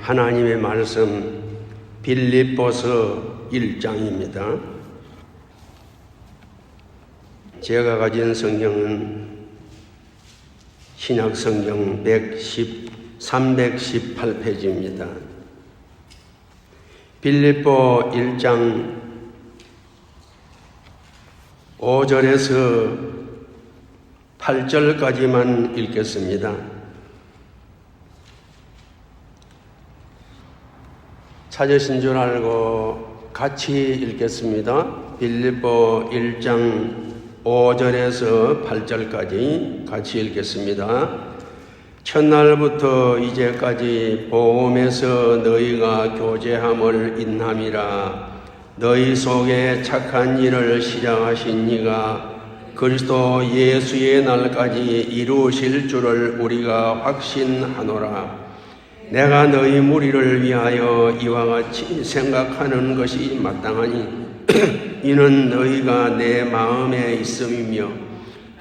하나님의 말씀 빌립보서 1장입니다. 제가 가진 성경은 신약성경 318페이지입니다. 빌립보 1장 5절에서 8절까지만 읽겠습니다. 찾으신 줄 알고 같이 읽겠습니다. 빌립보 1장 5절에서 8절까지 같이 읽겠습니다. 첫날부터 이제까지 복음에서 너희가 교제함을 인함이라. 너희 속에 착한 일을 시작하신 이가 그리스도 예수의 날까지 이루실 줄을 우리가 확신하노라. 내가 너희 무리를 위하여 이와 같이 생각하는 것이 마땅하니 이는 너희가 내 마음에 있음이며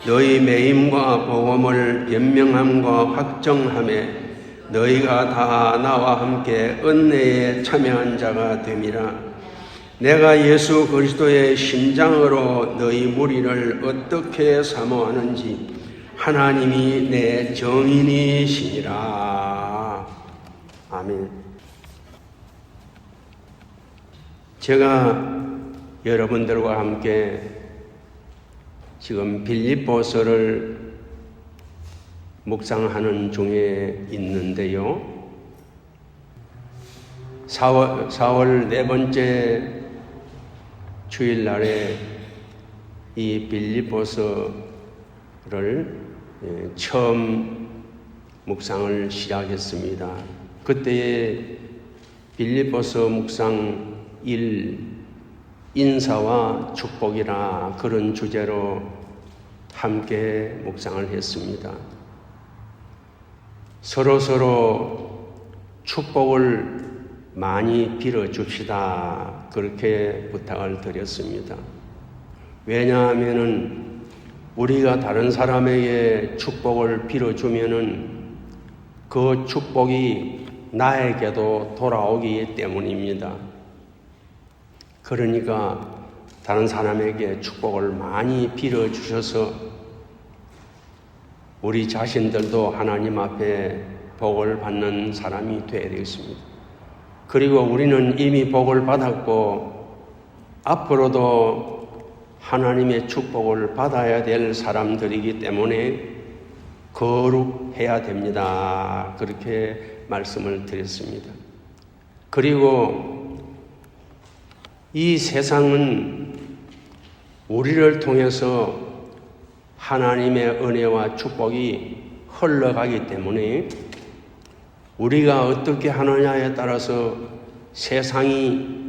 너희 매임과 복음을 변명함과 확정함에 너희가 다 나와 함께 은혜에 참여한 자가 됨이라. 내가 예수 그리스도의 심장으로 너희 무리를 어떻게 사모하는지 하나님이 내 정인이시니라. 아멘. 제가 여러분들과 함께 지금 빌립보서를 묵상하는 중에 있는데요. 4월 네 번째 주일날에 이 빌립보서를 처음 묵상을 시작했습니다. 그때의 빌립보서 묵상 1 인사와 축복이라 그런 주제로 함께 묵상을 했습니다. 서로 축복을 많이 빌어줍시다. 그렇게 부탁을 드렸습니다. 왜냐하면은 우리가 다른 사람에게 축복을 빌어주면은 그 축복이 나에게도 돌아오기 때문입니다. 그러니까 다른 사람에게 축복을 많이 빌어주셔서 우리 자신들도 하나님 앞에 복을 받는 사람이 되어야 되겠습니다. 그리고 우리는 이미 복을 받았고 앞으로도 하나님의 축복을 받아야 될 사람들이기 때문에 거룩해야 됩니다. 그렇게 말씀을 드렸습니다. 그리고 이 세상은 우리를 통해서 하나님의 은혜와 축복이 흘러가기 때문에 우리가 어떻게 하느냐에 따라서 세상이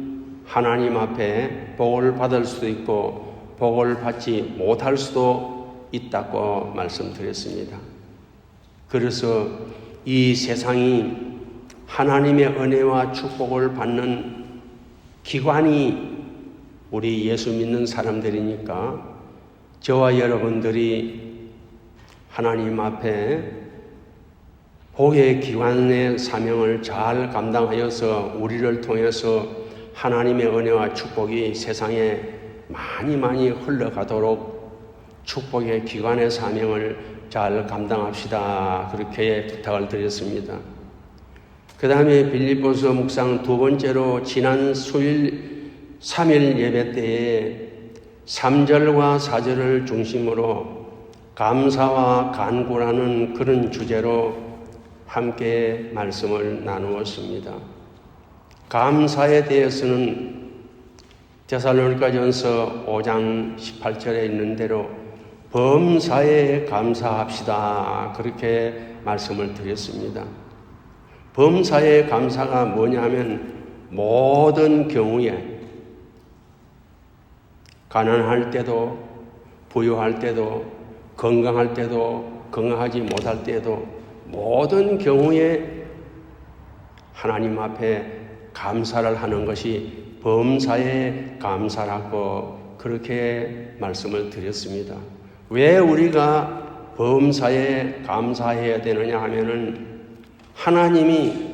하나님 앞에 복을 받을 수도 있고 복을 받지 못할 수도 있다고 말씀드렸습니다. 그래서 이 세상이 하나님의 은혜와 축복을 받는 기관이 우리 예수 믿는 사람들이니까 저와 여러분들이 하나님 앞에 복의 기관의 사명을 잘 감당하여서 우리를 통해서 하나님의 은혜와 축복이 세상에 많이 흘러가도록 축복의 기관의 사명을 잘 감당합시다. 그렇게 부탁을 드렸습니다. 그 다음에 빌립보서 묵상 두 번째로 지난 수일 3일 예배 때에 3절과 4절을 중심으로 감사와 간구라는 그런 주제로 함께 말씀을 나누었습니다. 감사에 대해서는 데살로니가전서 5장 18절에 있는 대로 범사에 감사합시다. 그렇게 말씀을 드렸습니다. 범사에 감사가 뭐냐면 모든 경우에 가난할 때도 부유할 때도 건강할 때도 건강하지 못할 때도 모든 경우에 하나님 앞에 감사를 하는 것이 범사에 감사라고 그렇게 말씀을 드렸습니다. 왜 우리가 범사에 감사해야 되느냐 하면은 하나님이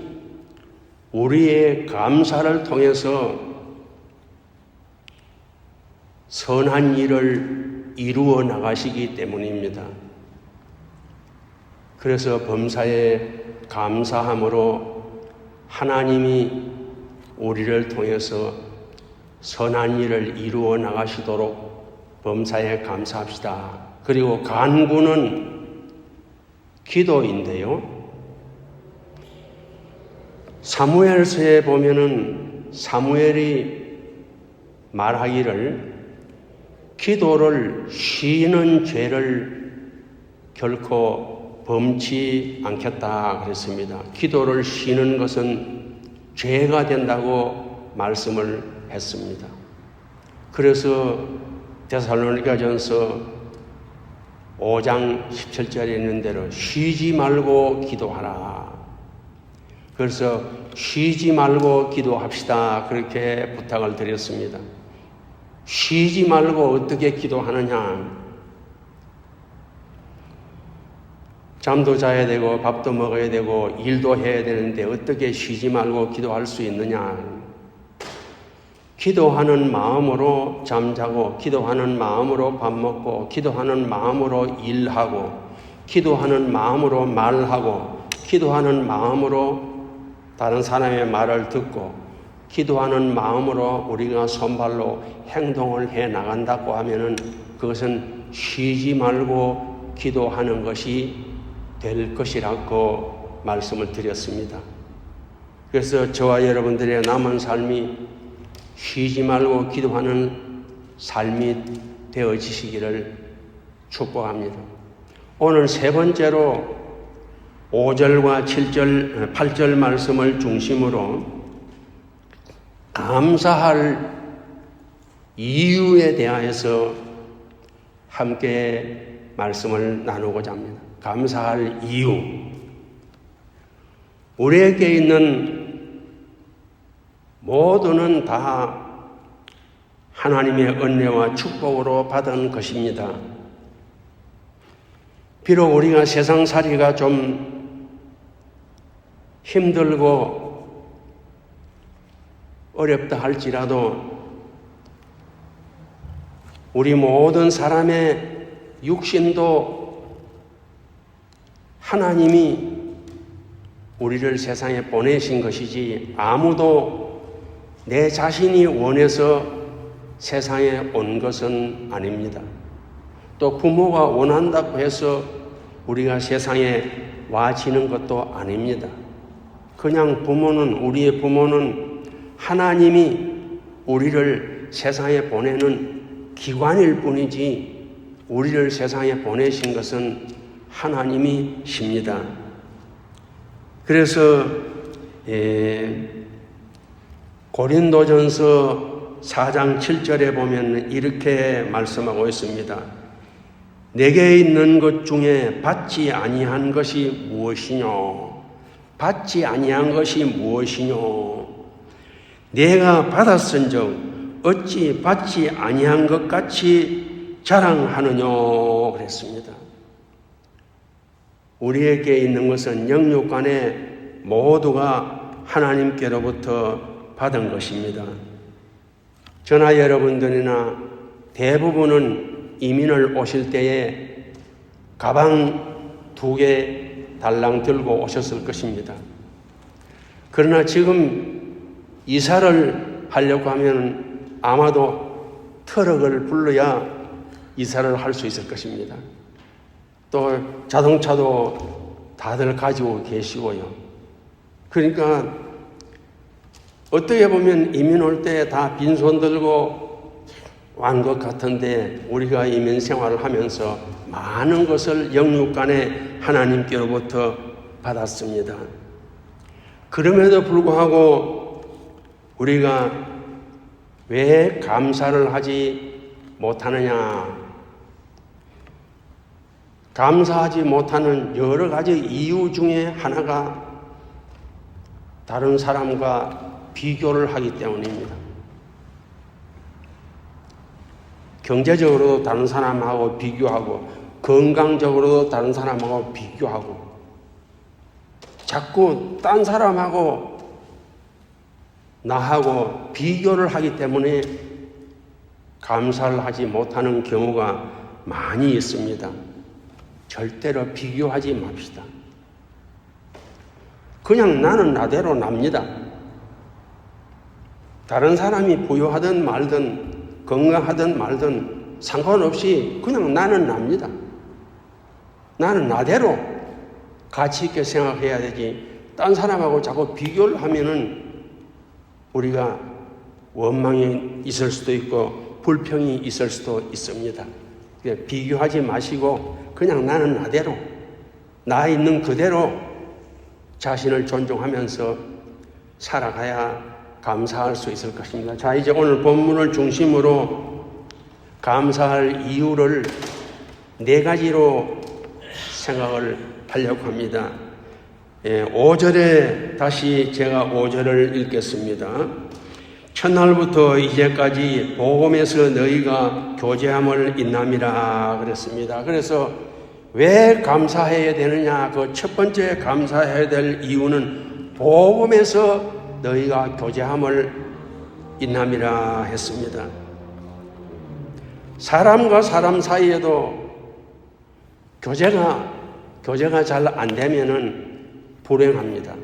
우리의 감사를 통해서 선한 일을 이루어 나가시기 때문입니다. 그래서 범사에 감사함으로 하나님이 우리를 통해서 선한 일을 이루어 나가시도록 범사에 감사합시다. 그리고 간구는 기도인데요. 사무엘서에 보면은 사무엘이 말하기를 기도를 쉬는 죄를 결코 범치 않겠다 그랬습니다. 기도를 쉬는 것은 죄가 된다고 말씀을 했습니다. 그래서 데살로니가전서 5장 17절에 있는 대로 쉬지 말고 기도하라. 그래서 쉬지 말고 기도합시다. 그렇게 부탁을 드렸습니다. 쉬지 말고 어떻게 기도하느냐? 잠도 자야 되고 밥도 먹어야 되고 일도 해야 되는데 어떻게 쉬지 말고 기도할 수 있느냐? 기도하는 마음으로 잠자고, 기도하는 마음으로 밥 먹고, 기도하는 마음으로 일하고, 기도하는 마음으로 말하고, 기도하는 마음으로 다른 사람의 말을 듣고, 기도하는 마음으로 우리가 손발로 행동을 해 나간다고 하면은 그것은 쉬지 말고 기도하는 것이 될 것이라고 말씀을 드렸습니다. 그래서 저와 여러분들의 남은 삶이 쉬지 말고 기도하는 삶이 되어지시기를 축복합니다. 오늘 세 번째로 5절과 7절, 8절 말씀을 중심으로 감사할 이유에 대하여서 함께 말씀을 나누고자 합니다. 감사할 이유. 우리에게 있는 모두는 다 하나님의 은혜와 축복으로 받은 것입니다. 비록 우리가 세상살이가 좀 힘들고 어렵다 할지라도 우리 모든 사람의 육신도 하나님이 우리를 세상에 보내신 것이지 아무도 내 자신이 원해서 세상에 온 것은 아닙니다. 또 부모가 원한다고 해서 우리가 세상에 와지는 것도 아닙니다. 그냥 우리의 부모는 하나님이 우리를 세상에 보내는 기관일 뿐이지 우리를 세상에 보내신 것은 하나님이십니다. 그래서 고린도전서 4장 7절에 보면 이렇게 말씀하고 있습니다. 내게 있는 것 중에 받지 아니한 것이 무엇이뇨? 받지 아니한 것이 무엇이뇨? 내가 받았은즉 어찌 받지 아니한 것 같이 자랑하느뇨? 그랬습니다. 우리에게 있는 것은 영육간에 모두가 하나님께로부터 받은 것입니다. 저나 여러분들이나 대부분은 이민을 오실 때에 가방 2개 달랑 들고 오셨을 것입니다. 그러나 지금 이사를 하려고 하면 아마도 트럭을 불러야 이사를 할 수 있을 것입니다. 또 자동차도 다들 가지고 계시고요. 그러니까 어떻게 보면 이민 올 때 다 빈손 들고 완 것 같은데 우리가 이민 생활을 하면서 많은 것을 영육간에 하나님께로부터 받았습니다. 그럼에도 불구하고 우리가 왜 감사를 하지 못하느냐? 감사하지 못하는 여러 가지 이유 중에 하나가 다른 사람과 비교를 하기 때문입니다. 경제적으로도 다른 사람하고 비교하고 건강적으로도 다른 사람하고 비교하고 자꾸 딴 사람하고 나하고 비교를 하기 때문에 감사를 하지 못하는 경우가 많이 있습니다. 절대로 비교하지 맙시다. 그냥 나는 나대로 납니다. 다른 사람이 부유하든 말든 건강하든 말든 상관없이 그냥 나는 납니다. 나는 나대로 가치 있게 생각해야 되지. 딴 사람하고 자꾸 비교를 하면은 우리가 원망이 있을 수도 있고 불평이 있을 수도 있습니다. 비교하지 마시고 그냥 나는 나대로, 나 있는 그대로 자신을 존중하면서 살아가야 감사할 수 있을 것입니다. 자, 이제 오늘 본문을 중심으로 감사할 이유를 4가지로 생각을 하려고 합니다. 5절에 다시 제가 5절을 읽겠습니다. 첫날부터 이제까지 복음에서 너희가 교제함을 인함이라 그랬습니다. 그래서 왜 감사해야 되느냐? 그 첫 번째 감사해야 될 이유는 복음에서 너희가 교제함을 인함이라 했습니다. 사람과 사람 사이에도 교제가 잘 안 되면은 불행합니다.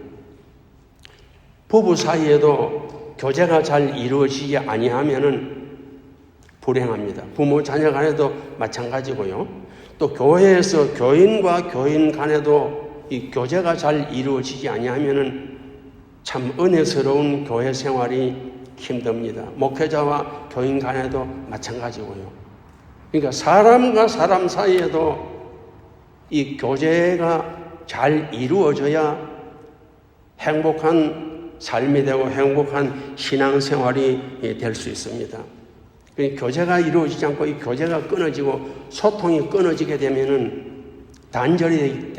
부부 사이에도 교제가 잘 이루어지지 아니하면은 불행합니다. 부모 자녀 간에도 마찬가지고요. 또 교회에서 교인과 교인 간에도 이 교제가 잘 이루어지지 아니하면은 참 은혜스러운 교회 생활이 힘듭니다. 목회자와 교인 간에도 마찬가지고요. 그러니까 사람과 사람 사이에도 이 교제가 잘 이루어져야 행복한 삶이 되고 행복한 신앙생활이 될 수 있습니다. 교제가 이루어지지 않고 이 교제가 끊어지고 소통이 끊어지게 되면은 단절이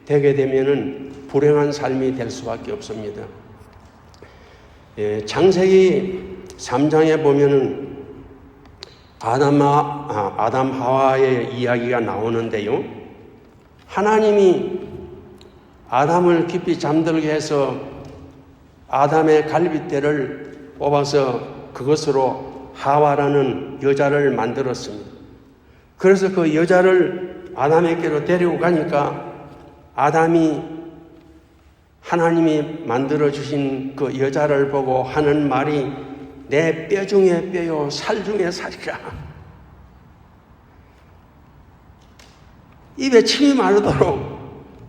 되게 되면은 불행한 삶이 될 수밖에 없습니다. 창세기 3장에 보면은 아담 하와의 이야기가 나오는데요. 하나님이 아담을 깊이 잠들게 해서 아담의 갈빗대를 뽑아서 그것으로 하와라는 여자를 만들었습니다. 그래서 그 여자를 아담에게로 데리고 가니까 아담이 하나님이 만들어주신 그 여자를 보고 하는 말이 내 뼈 중에 뼈요 살 중에 살이라. 입에 침이 마르도록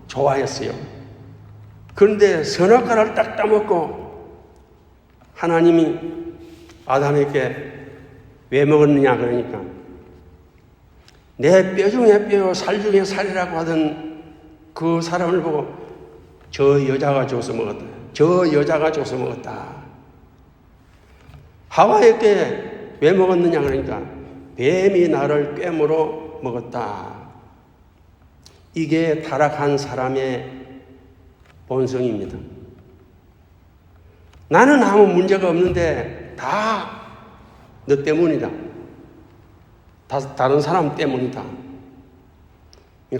좋아했어요. 그런데 선악과를 딱 따먹고 하나님이 아담에게 왜 먹었느냐 그러니까 내 뼈 중에 뼈요 살 중에 살이라고 하던 그 사람을 보고 저 여자가 줘서 먹었다. 저 여자가 줘서 먹었다. 하와에게 왜 먹었느냐 그러니까 뱀이 나를 꿰물어 먹었다. 이게 타락한 사람의 본성입니다. 나는 아무 문제가 없는데 다 너 때문이다. 다른 사람 때문이다.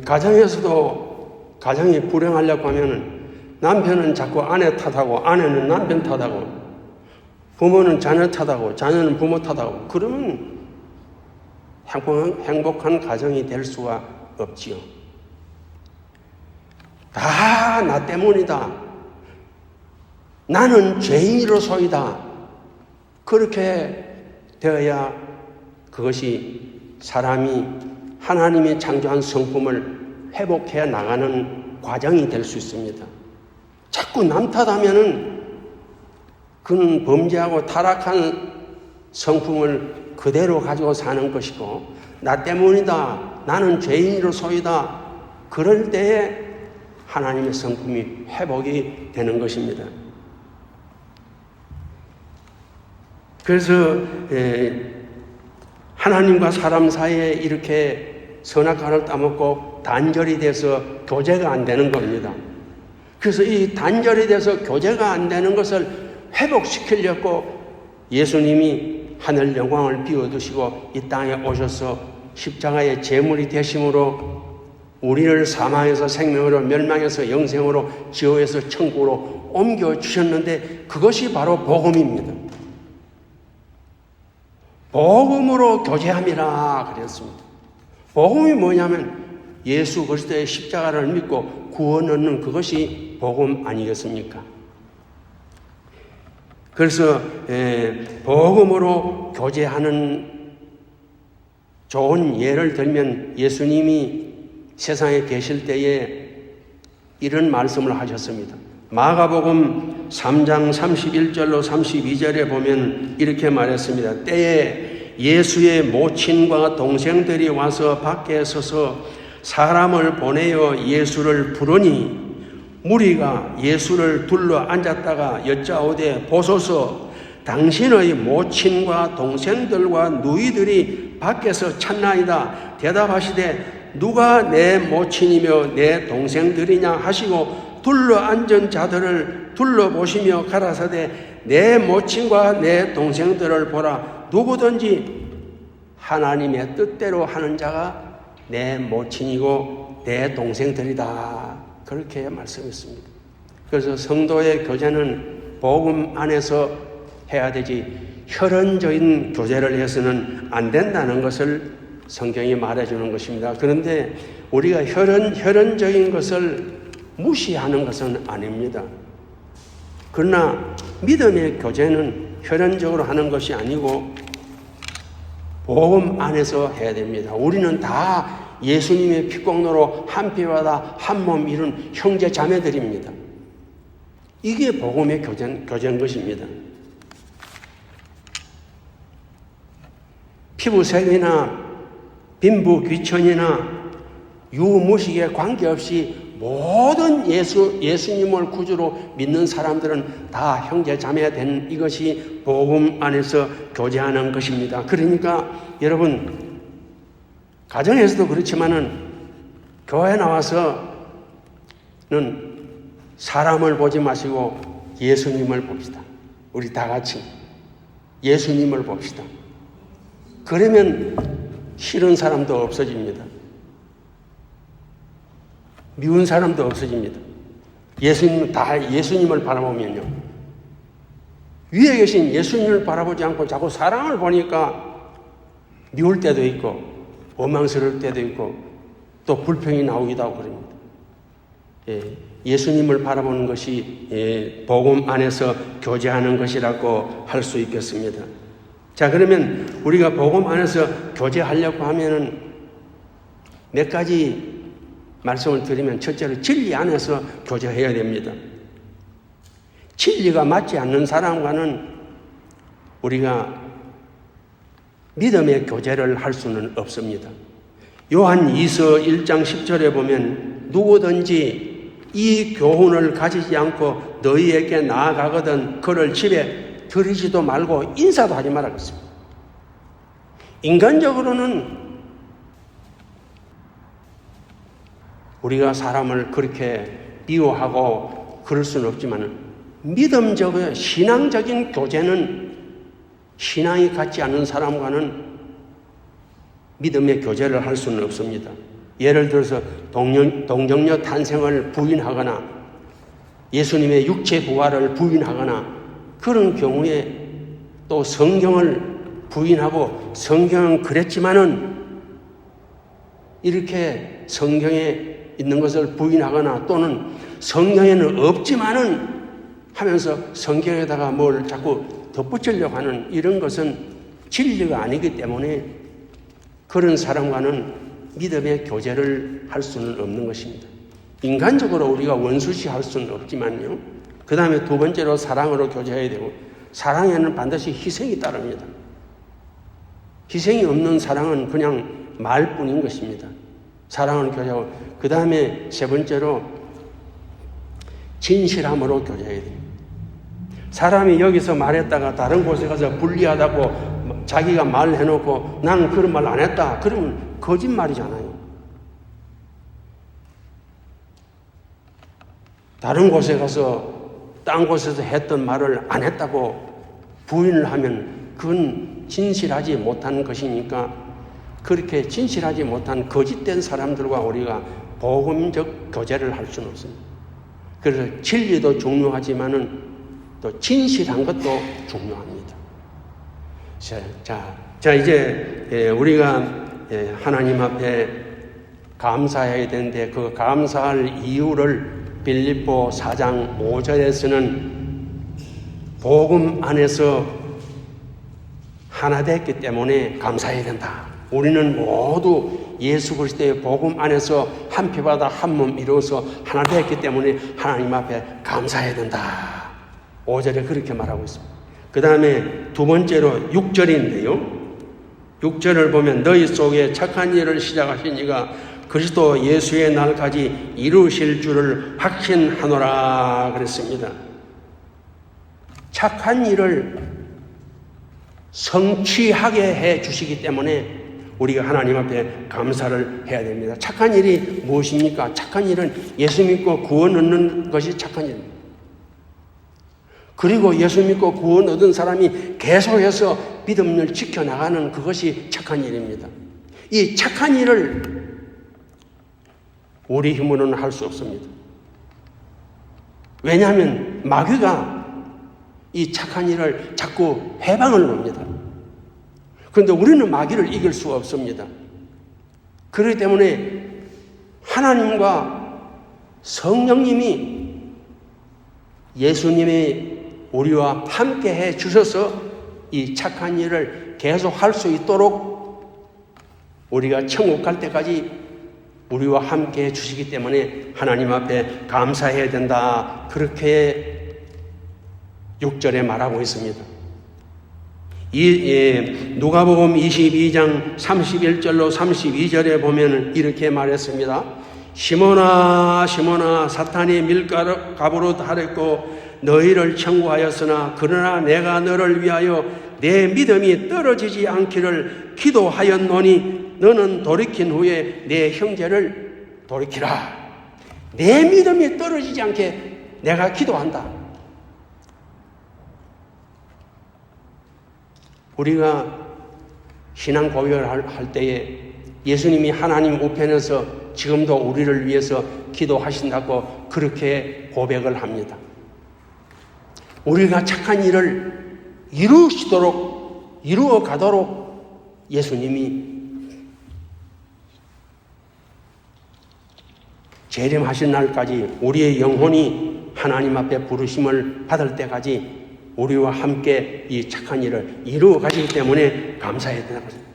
가정에서도 가정이 불행하려고 하면 남편은 자꾸 아내 탓하고 아내는 남편 탓하고 부모는 자녀 탓하고 자녀는 부모 탓하고 그러면 행복한 가정이 될 수가 없지요. 다 나 때문이다. 나는 죄인으로소이다. 그렇게 되어야 그것이 사람이 하나님이 창조한 성품을 회복해 나가는 과정이 될 수 있습니다. 자꾸 남 탓하면은 그는 범죄하고 타락한 성품을 그대로 가지고 사는 것이고 나 때문이다. 나는 죄인으로소이다. 그럴 때에 하나님의 성품이 회복이 되는 것입니다. 그래서 하나님과 사람 사이에 이렇게 선악과를 따먹고 단절이 돼서 교제가 안 되는 겁니다. 그래서 이 단절이 돼서 교제가 안 되는 것을 회복시키려고 예수님이 하늘 영광을 비워두시고 이 땅에 오셔서 십자가의 제물이 되심으로 우리를 사망에서 생명으로, 멸망에서 영생으로, 지옥에서 천국으로 옮겨주셨는데 그것이 바로 복음입니다. 복음으로 교제함이라 그랬습니다. 복음이 뭐냐면 예수 그리스도의 십자가를 믿고 구원 얻는 그것이 복음 아니겠습니까? 그래서 복음으로 교제하는 좋은 예를 들면 예수님이 세상에 계실 때에 이런 말씀을 하셨습니다. 마가복음 3장 31절로 32절에 보면 이렇게 말했습니다. 때에 예수의 모친과 동생들이 와서 밖에 서서 사람을 보내어 예수를 부르니 무리가 예수를 둘러 앉았다가 여짜오되 보소서 당신의 모친과 동생들과 누이들이 밖에서 찾나이다. 대답하시되 누가 내 모친이며 내 동생들이냐 하시고 둘러 앉은 자들을 둘러보시며 가라사대 내 모친과 내 동생들을 보라. 누구든지 하나님의 뜻대로 하는 자가 내 모친이고 내 동생들이다. 그렇게 말씀했습니다. 그래서 성도의 교제는 복음 안에서 해야 되지 혈연적인 교제를 해서는 안 된다는 것을 성경이 말해주는 것입니다. 그런데 우리가 혈연적인 것을 무시하는 것은 아닙니다. 그러나 믿음의 교제는 혈연적으로 하는 것이 아니고 복음 안에서 해야 됩니다. 우리는 다 예수님의 피공로로 한 피바다 한 몸 이룬 형제 자매들입니다. 이게 복음의 교제인 것입니다. 피부색이나 빈부 귀천이나 유무식에 관계없이 모든 예수님을 구주로 믿는 사람들은 다 형제 자매가 된 이것이 복음 안에서 교제하는 것입니다. 그러니까 여러분 가정에서도 그렇지만은 교회 나와서는 사람을 보지 마시고 예수님을 봅시다. 우리 다 같이 예수님을 봅시다. 그러면 싫은 사람도 없어집니다. 미운 사람도 없어집니다. 다 예수님을 바라보면요. 위에 계신 예수님을 바라보지 않고 자꾸 사람을 보니까 미울 때도 있고 원망스러울 때도 있고 또 불평이 나오기도 하고 그럽니다. 예수님을 바라보는 것이 복음 안에서 교제하는 것이라고 할 수 있겠습니다. 자, 그러면 우리가 복음 안에서 교제하려고 하면은 몇 가지 말씀을 드리면 첫째로 진리 안에서 교제해야 됩니다. 진리가 맞지 않는 사람과는 우리가 믿음의 교제를 할 수는 없습니다. 요한 2서 1장 10절에 보면 누구든지 이 교훈을 가지지 않고 너희에게 나아가거든 그를 집에 들이지도 말고 인사도 하지 말라 그랬습니다. 인간적으로는 우리가 사람을 그렇게 미워하고 그럴 수는 없지만 믿음적인 신앙적인 교제는 신앙이 같지 않은 사람과는 믿음의 교제를 할 수는 없습니다. 예를 들어서 동정녀 탄생을 부인하거나 예수님의 육체 부활을 부인하거나 그런 경우에 또 성경을 부인하고 성경은 그랬지만은 이렇게 성경에 있는 것을 부인하거나 또는 성경에는 없지만은 하면서 성경에다가 뭘 자꾸 덧붙이려고 하는 이런 것은 진리가 아니기 때문에 그런 사람과는 믿음의 교제를 할 수는 없는 것입니다. 인간적으로 우리가 원수시할 수는 없지만요. 그 다음에 두 번째로 사랑으로 교제해야 되고 사랑에는 반드시 희생이 따릅니다. 희생이 없는 사랑은 그냥 말뿐인 것입니다. 사랑을 교제하고 그 다음에 세 번째로 진실함으로 교제해야 됩니다. 사람이 여기서 말했다가 다른 곳에 가서 불리하다고 자기가 말해놓고 나는 그런 말 안 했다. 그러면 거짓말이잖아요. 다른 곳에 가서 딴 곳에서 했던 말을 안 했다고 부인을 하면 그건 진실하지 못한 것이니까 그렇게 진실하지 못한 거짓된 사람들과 우리가 복음적 교제를 할 수는 없습니다. 그래서 진리도 중요하지만은 또 진실한 것도 중요합니다. 자 이제 우리가 하나님 앞에 감사해야 되는데 그 감사할 이유를 빌립보 4장 5절에서는 복음 안에서 하나 됐기 때문에 감사해야 된다. 우리는 모두 예수 그리스도의 복음 안에서 한 피바다 한 몸 이루어서 하나 됐기 때문에 하나님 앞에 감사해야 된다. 5절에 그렇게 말하고 있습니다. 그 다음에 두 번째로 6절인데요. 6절을 보면 너희 속에 착한 일을 시작하신 이가 그리스도 예수의 날까지 이루실 줄을 확신하노라 그랬습니다. 착한 일을 성취하게 해 주시기 때문에 우리가 하나님 앞에 감사를 해야 됩니다. 착한 일이 무엇입니까? 착한 일은 예수 믿고 구원 얻는 것이 착한 일입니다. 그리고 예수 믿고 구원 얻은 사람이 계속해서 믿음을 지켜나가는 그것이 착한 일입니다. 이 착한 일을 우리 힘으로는 할 수 없습니다. 왜냐하면 마귀가 이 착한 일을 자꾸 해방을 놉니다. 그런데 우리는 마귀를 이길 수가 없습니다. 그렇기 때문에 하나님과 성령님이 예수님이 우리와 함께 해 주셔서 이 착한 일을 계속 할 수 있도록 우리가 천국 갈 때까지 우리와 함께 해 주시기 때문에 하나님 앞에 감사해야 된다. 그렇게 6절에 말하고 있습니다. 누가복음 22장 31절로 32절에 보면 이렇게 말했습니다. 시몬아 시몬아 사탄이 밀가루로 하랬고 너희를 청구하였으나 그러나 내가 너를 위하여 내 믿음이 떨어지지 않기를 기도하였노니 너는 돌이킨 후에 내 형제를 돌이키라. 내 믿음이 떨어지지 않게 내가 기도한다. 우리가 신앙 고백을 할 때에 예수님이 하나님 우편에서 지금도 우리를 위해서 기도하신다고 그렇게 고백을 합니다. 우리가 착한 일을 이루어 가도록 예수님이 재림하신 날까지 우리의 영혼이 하나님 앞에 부르심을 받을 때까지 우리와 함께 이 착한 일을 이루어 가시기 때문에 감사해야 된다고 합니다.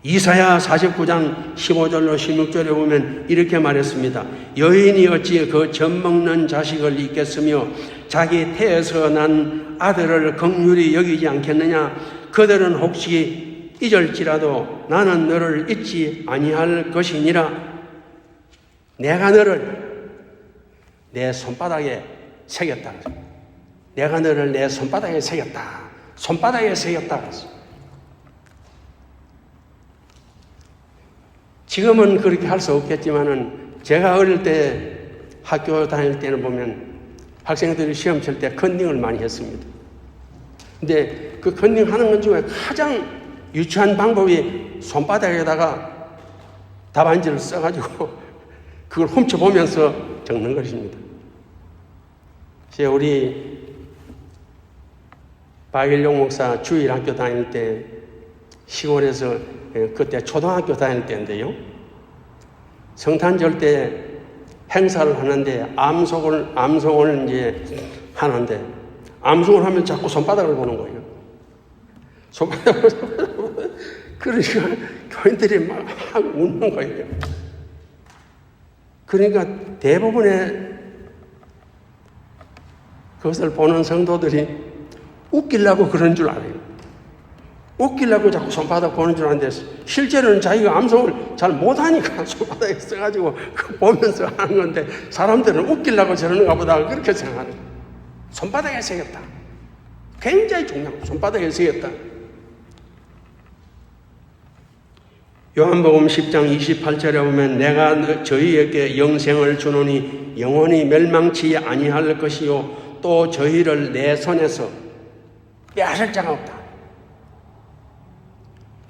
이사야 49장 15절로 16절에 보면 이렇게 말했습니다. 여인이 어찌 그 젖먹는 자식을 잊겠으며 자기 태에서 난 아들을 긍휼히 여기지 않겠느냐. 그들은 혹시 잊을지라도 나는 너를 잊지 아니할 것이니라. 내가 너를 내 손바닥에 새겼다. 내가 너를 내 손바닥에 새겼다. 손바닥에 새겼다. 지금은 그렇게 할 수 없겠지만은 제가 어릴 때 학교 다닐 때는 보면 학생들이 시험 칠 때 컨닝을 많이 했습니다. 근데 그 컨닝 하는 것 중에 가장 유치한 방법이 손바닥에다가 답안지를 써가지고 그걸 훔쳐보면서 적는 것입니다. 우리 박일용 목사 주일 학교 다닐 때 시골에서 그때 초등학교 다닐 때인데요. 성탄절 때 행사를 하는데 암송을 이제 하는데 암송을 하면 자꾸 손바닥을 보는 거예요. 손바닥을 그러니까 교인들이 막 웃는 거예요. 그러니까 대부분의 그것을 보는 성도들이 웃기려고 그런 줄 알아요. 웃기려고 자꾸 손바닥 보는 줄 아는데 실제로는 자기가 암송을 잘 못하니까 손바닥에 써가지고 그거 보면서 하는 건데 사람들은 웃기려고 저러는가 보다 그렇게 생각하는 거예요. 손바닥에 새겼다. 굉장히 중요하고 손바닥에 새겼다. 요한복음 10장 28절에 보면 내가 저희에게 영생을 주노니 영원히 멸망치 아니할 것이요 또 저희를 내 손에서 빼앗을 자가 없다.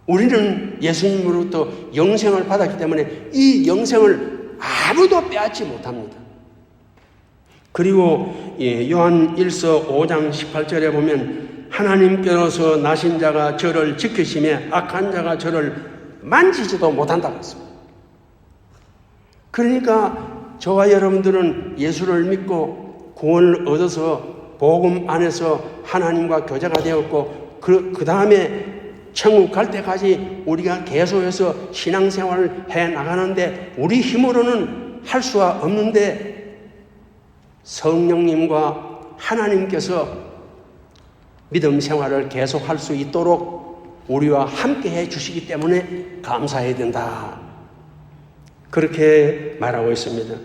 우리는 예수님으로부터 영생을 받았기 때문에 이 영생을 아무도 빼앗지 못합니다. 그리고 요한 1서 5장 18절에 보면 하나님께로서 나신 자가 저를 지키시며 악한 자가 저를 만지지도 못한다고 했습니다. 그러니까 저와 여러분들은 예수를 믿고 구원을 얻어서 복음 안에서 하나님과 교제가 되었고 그 다음에 천국 갈 때까지 우리가 계속해서 신앙생활을 해나가는데 우리 힘으로는 할 수가 없는데 성령님과 하나님께서 믿음 생활을 계속할 수 있도록 우리와 함께 해 주시기 때문에 감사해야 된다. 그렇게 말하고 있습니다.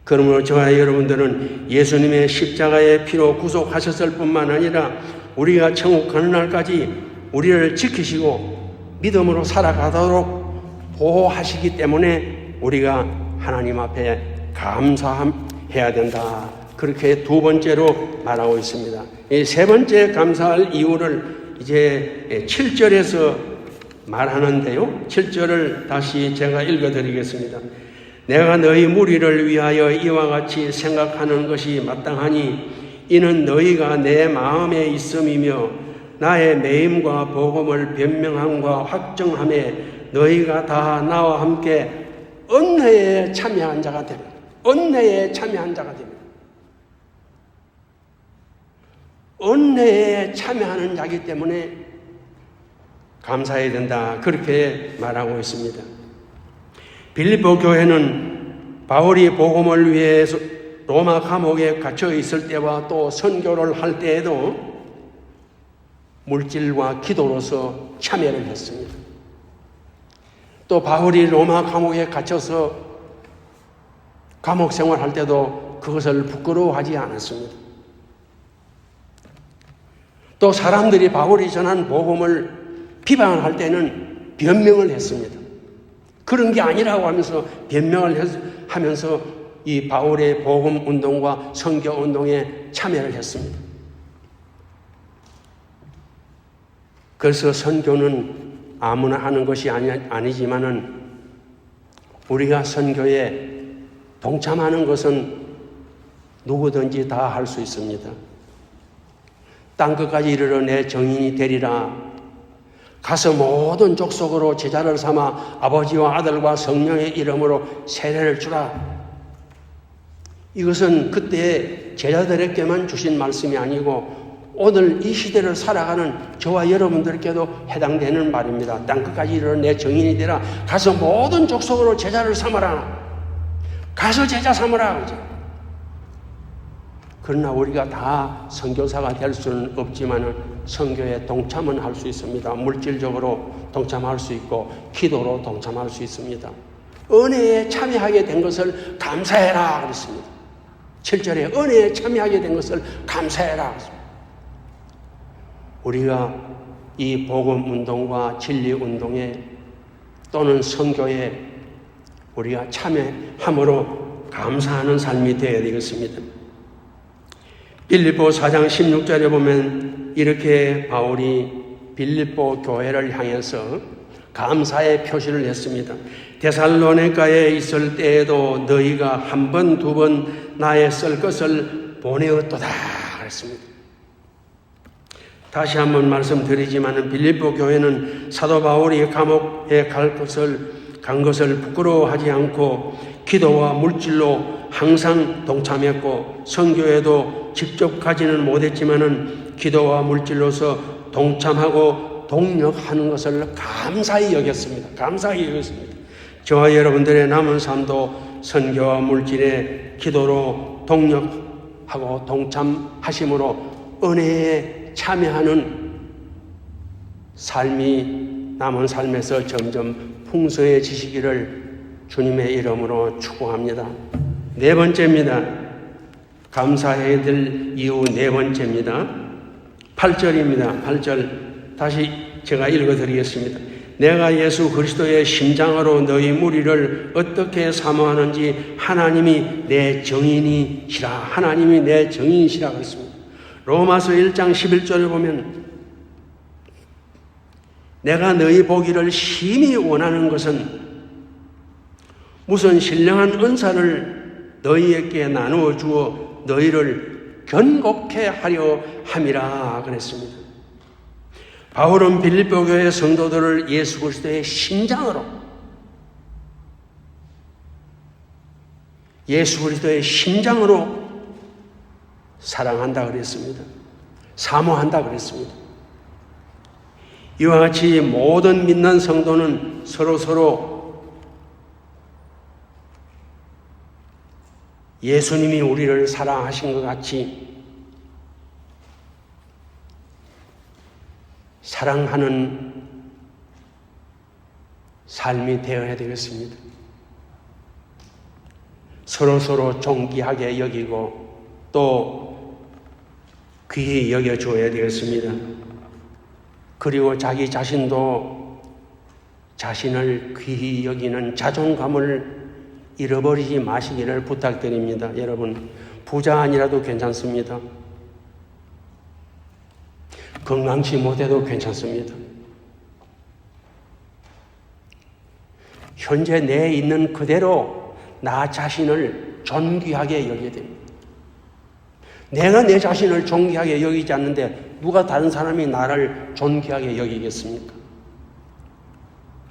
그러므로 저와 여러분들은 예수님의 십자가의 피로 구속하셨을 뿐만 아니라 우리가 천국 가는 날까지 우리를 지키시고 믿음으로 살아가도록 보호하시기 때문에 우리가 하나님 앞에 감사해야 된다. 그렇게 두 번째로 말하고 있습니다. 이 세 번째 감사할 이유를 이제 7절에서 말하는데요. 7절을 다시 제가 읽어드리겠습니다. 내가 너희 무리를 위하여 이와 같이 생각하는 것이 마땅하니 이는 너희가 내 마음에 있음이며 나의 매임과 복음을 변명함과 확정함에 너희가 다 나와 함께 은혜에 참여한 자가 됩니다. 은혜에 참여한 자가 됩니다. 은혜에 참여하는 자이기 때문에 감사해야 된다. 그렇게 말하고 있습니다. 빌립보 교회는 바울이 복음을 위해서 로마 감옥에 갇혀 있을 때와 또 선교를 할 때에도 물질과 기도로서 참여를 했습니다. 또 바울이 로마 감옥에 갇혀서 감옥 생활할 때도 그것을 부끄러워하지 않았습니다. 또 사람들이 바울이 전한 복음을 비방할 때는 변명을 했습니다. 그런 게 아니라고 하면서 변명을 하면서 이 바울의 복음 운동과 선교 운동에 참여를 했습니다. 그래서 선교는 아무나 하는 것이 아니지만은 우리가 선교에 동참하는 것은 누구든지 다 할 수 있습니다. 땅끝까지 이르러 내 정인이 되리라. 가서 모든 족속으로 제자를 삼아 아버지와 아들과 성령의 이름으로 세례를 주라. 이것은 그때 제자들에게만 주신 말씀이 아니고 오늘 이 시대를 살아가는 저와 여러분들께도 해당되는 말입니다. 땅끝까지 이르러 내 정인이 되라. 가서 모든 족속으로 제자를 삼아라. 가서 제자 삼아라. 그러나 우리가 다 선교사가 될 수는 없지만 선교에 동참은 할 수 있습니다. 물질적으로 동참할 수 있고 기도로 동참할 수 있습니다. 은혜에 참여하게 된 것을 감사해라 그랬습니다. 7절에 은혜에 참여하게 된 것을 감사해라 그랬습니다. 우리가 이 복음 운동과 진리 운동에 또는 선교에 우리가 참여함으로 감사하는 삶이 되어야 되겠습니다. 빌립보 4장 16절에 보면 이렇게 바울이 빌립보 교회를 향해서 감사의 표시를 했습니다. 데살로니가에 있을 때에도 너희가 한 번, 두 번 나의 쓸 것을 보내었도다 그랬습니다. 다시 한번 말씀드리지만 빌립보 교회는 사도 바울이 감옥에 간 것을 부끄러워하지 않고 기도와 물질로 항상 동참했고 선교에도 직접 가지는 못했지만은 기도와 물질로서 동참하고 동력하는 것을 감사히 여겼습니다. 감사히 여겼습니다. 저와 여러분들의 남은 삶도 선교와 물질에 기도로 동력하고 동참하심으로 은혜에 참여하는 삶이 남은 삶에서 점점 풍성해지시기를 주님의 이름으로 축복합니다. 네 번째입니다. 감사해야 될 이유 네 번째입니다. 8절입니다. 8절 다시 제가 읽어드리겠습니다. 내가 예수 그리스도의 심장으로 너희 무리를 어떻게 사모하는지 하나님이 내 정인이시라. 하나님이 내 정인이시라 그랬습니다. 로마서 1장 11절을 보면 내가 너희 보기를 심히 원하는 것은 무슨 신령한 은사를 너희에게 나누어 주어 너희를 견고케 하려 함이라 그랬습니다. 바울은 빌립보 교회 성도들을 예수 그리스도의 심장으로, 예수 그리스도의 심장으로 사랑한다 그랬습니다. 사모한다 그랬습니다. 이와 같이 모든 믿는 성도는 서로 예수님이 우리를 사랑하신 것 같이 사랑하는 삶이 되어야 되겠습니다. 서로 존귀하게 여기고 또 귀히 여겨줘야 되겠습니다. 그리고 자기 자신도 자신을 귀히 여기는 자존감을 잃어버리지 마시기를 부탁드립니다. 여러분, 부자 아니라도 괜찮습니다. 건강치 못해도 괜찮습니다. 현재 내 있는 그대로 나 자신을 존귀하게 여겨야 됩니다. 내가 내 자신을 존귀하게 여기지 않는데 누가 다른 사람이 나를 존귀하게 여기겠습니까?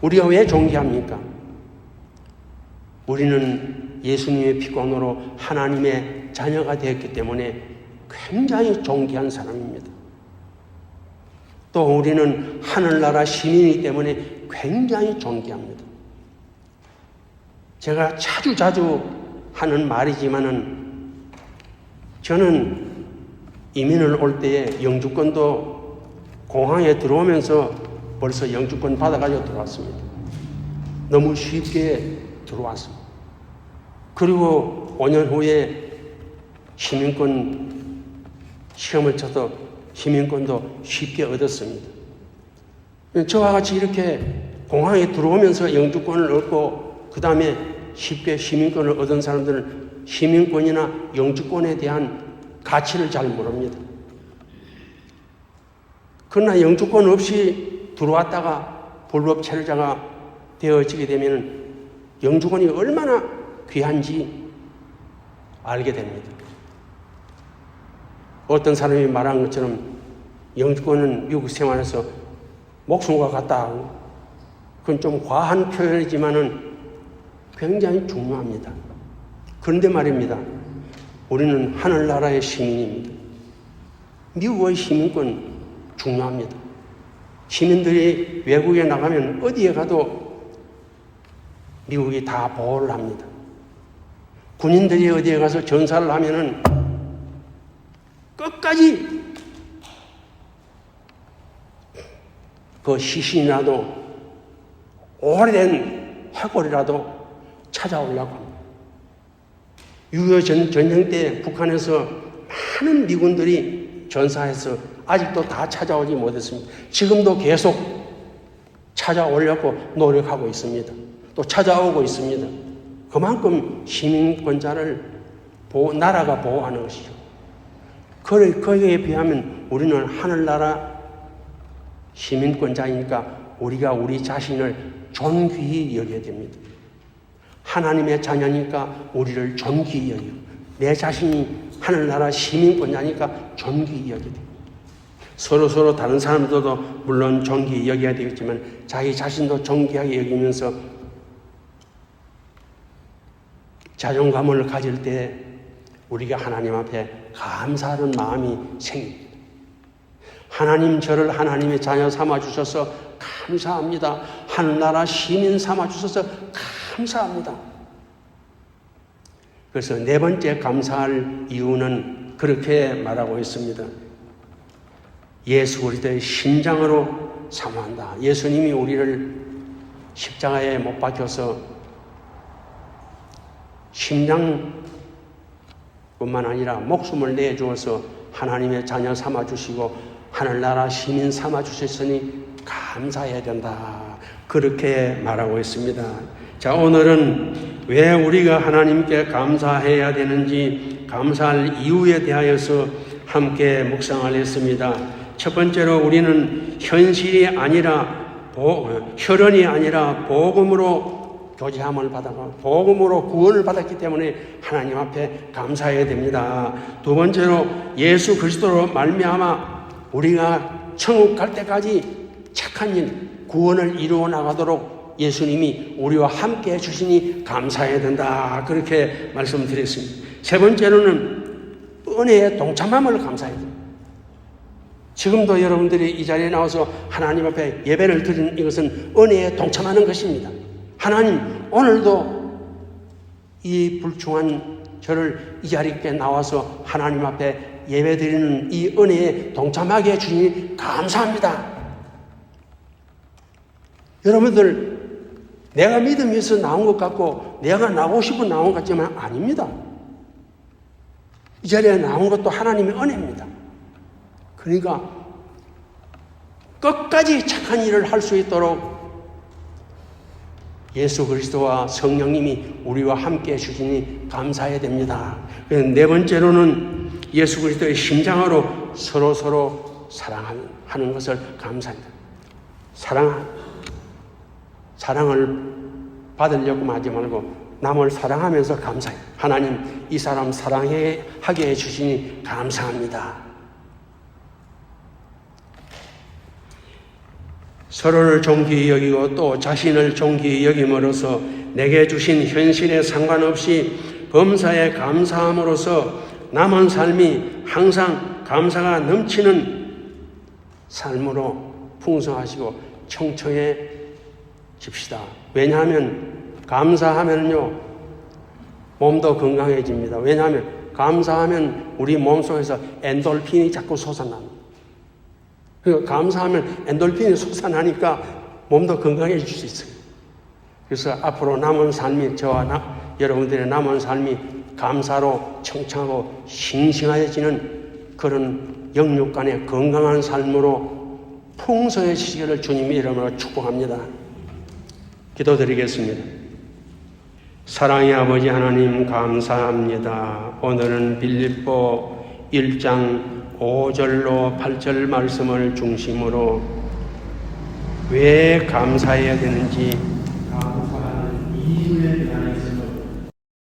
우리가 왜 존귀합니까? 우리는 예수님의 피권으로 하나님의 자녀가 되었기 때문에 굉장히 존귀한 사람입니다. 또 우리는 하늘나라 시민이기 때문에 굉장히 존귀합니다. 제가 자주 하는 말이지만은 저는 이민을 올 때에 영주권도 공항에 들어오면서 벌써 영주권 받아가지고 들어왔습니다. 너무 쉽게 들어왔습니다. 그리고 5년 후에 시민권 시험을 쳐서 시민권도 쉽게 얻었습니다. 저와 같이 이렇게 공항에 들어오면서 영주권을 얻고 그 다음에 쉽게 시민권을 얻은 사람들은 시민권이나 영주권에 대한 가치를 잘 모릅니다. 그러나 영주권 없이 들어왔다가 불법 체류자가 되어지게 되면 영주권이 얼마나 귀한지 알게 됩니다. 어떤 사람이 말한 것처럼 영주권은 미국 생활에서 목숨과 같다. 그건 좀 과한 표현이지만은 굉장히 중요합니다. 그런데 말입니다. 우리는 하늘나라의 시민입니다. 미국의 시민권 중요합니다. 시민들이 외국에 나가면 어디에 가도 미국이 다 보호를 합니다. 군인들이 어디에 가서 전사를 하면은 끝까지 그 시신이라도 오래된 해골이라도 찾아오려고 합니다. 6.25 전쟁 때 북한에서 많은 미군들이 전사해서 아직도 다 찾아오지 못했습니다. 지금도 계속 찾아오려고 노력하고 있습니다. 또 찾아오고 있습니다. 그만큼 시민권자를 나라가 보호하는 것이죠. 거기에 비하면 우리는 하늘나라 시민권자이니까 우리가 우리 자신을 존귀히 여겨야 됩니다. 하나님의 자녀니까 우리를 존귀히 여기고 내 자신이 하늘나라 시민권자니까 존귀히 여겨야 됩니다. 서로 다른 사람들도 물론 존귀히 여겨야 되겠지만 자기 자신도 존귀하게 여기면서 자존감을 가질 때 우리가 하나님 앞에 감사하는 마음이 생깁니다. 하나님 저를 하나님의 자녀 삼아주셔서 감사합니다. 하늘나라 시민 삼아주셔서 감사합니다. 그래서 네 번째 감사할 이유는 그렇게 말하고 있습니다. 예수 그리스도의 심장으로 사모한다. 예수님이 우리를 십자가에 못 박혀서 심장뿐만 아니라 목숨을 내주어서 하나님의 자녀 삼아주시고 하늘나라 시민 삼아주셨으니 감사해야 된다. 그렇게 말하고 있습니다. 자, 오늘은 왜 우리가 하나님께 감사해야 되는지 감사할 이유에 대하여서 함께 묵상을 했습니다. 첫 번째로 우리는 혈연이 아니라 복음으로 교제함을 받아가 복음으로 구원을 받았기 때문에 하나님 앞에 감사해야 됩니다. 두 번째로 예수 그리스도로 말미암아 우리가 천국 갈 때까지 착한 일, 구원을 이루어 나가도록 예수님이 우리와 함께 해주시니 감사해야 된다. 그렇게 말씀드렸습니다. 세 번째로는 은혜에 동참함을 감사해야 됩니다. 지금도 여러분들이 이 자리에 나와서 하나님 앞에 예배를 드리는 이것은 은혜에 동참하는 것입니다. 하나님, 오늘도 이 불충한 저를 이 자리에 나와서 하나님 앞에 예배 드리는 이 은혜에 동참하게 해주니 감사합니다. 여러분들, 내가 믿음에서 나온 것 같고 내가 나오고 싶은 나온 것 같지만 아닙니다. 이 자리에 나온 것도 하나님의 은혜입니다. 그러니까 끝까지 착한 일을 할 수 있도록 예수 그리스도와 성령님이 우리와 함께 해주시니 감사해야 됩니다. 네 번째로는 예수 그리스도의 심장으로 서로 사랑하는 것을 감사합니다. 사랑을 받으려고 하지 말고 남을 사랑하면서 감사해요. 하나님, 이 사람 사랑하게 해주시니 감사합니다. 서로를 존귀히 여기고 또 자신을 존귀히 여김으로써 내게 주신 현실에 상관없이 범사에 감사함으로써 남은 삶이 항상 감사가 넘치는 삶으로 풍성하시고 청청해집시다. 왜냐하면 감사하면요 몸도 건강해집니다. 왜냐하면 감사하면 우리 몸속에서 엔돌핀이 자꾸 솟아납니다. 감사하면 엔돌핀이 솟아나니까 몸도 건강해질 수 있어요. 그래서 앞으로 남은 삶이 여러분들의 남은 삶이 감사로 청청하고 싱싱해지는 그런 영육간의 건강한 삶으로 풍성해지시기를 주님의 이름으로 축복합니다. 기도드리겠습니다. 사랑의 아버지 하나님 감사합니다. 오늘은 빌립보 1장 5절로 8절 말씀을 중심으로 왜 감사해야 되는지 감사하는 이유에 대한